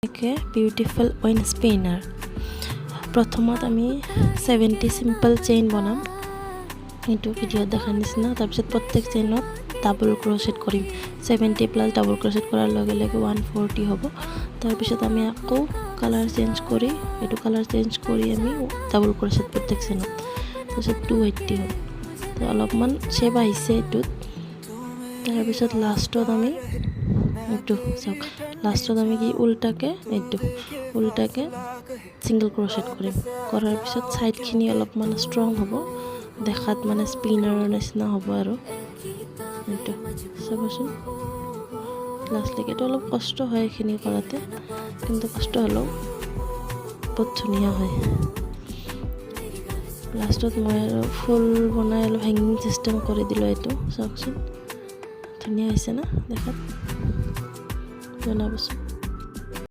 একে beautiful win spinner প্ৰথমত আমি 70 সিম্পল চেইন বনাম এইটো ভিডিঅ'ত দেখা নিচিনা তাৰপিছত প্ৰত্যেক চেইনত ডাবল ক্ৰোশেট কৰিম 70 প্লাস ডাবল ক্ৰোশেট কৰাৰ লগে লগে 140 হ'ব তাৰপিছত আমি আকৌ কালাৰ চেঞ্জ কৰি এইটো কালাৰ চেঞ্জ কৰি আমি ডাবল ক্ৰোশেট প্ৰত্যেক চেইনত তাৰপিছত 280 হ'ব তো অলপমান শেপ আহিছে এইটোত তাৰপিছত লাষ্টত আমি এইটো চাওক লাষ্টত আমি কি উল্টাকে সিঙ্গেল ক্ৰোশেট কৰিম কৰাৰ পিছত সাইডখিনি অলপমান ষ্ট্ৰং হ'ব দেখাত মানে স্পিনাৰৰ নিচিনা হ'ব আৰু এইটো চাবচোন লাষ্টলৈকে এটা অলপ কষ্ট হয় এইখিনি কৰাতে কিন্তু কষ্ট হ'লেও বহুত ধুনীয়া হয় লাষ্টত মই আৰু ফুল বনাই অলপ হেংগিং চিষ্টেম কৰি দিলোঁ এইটো চাওকচোন ধুনীয়া হৈছে না দেখাত জনাবচোন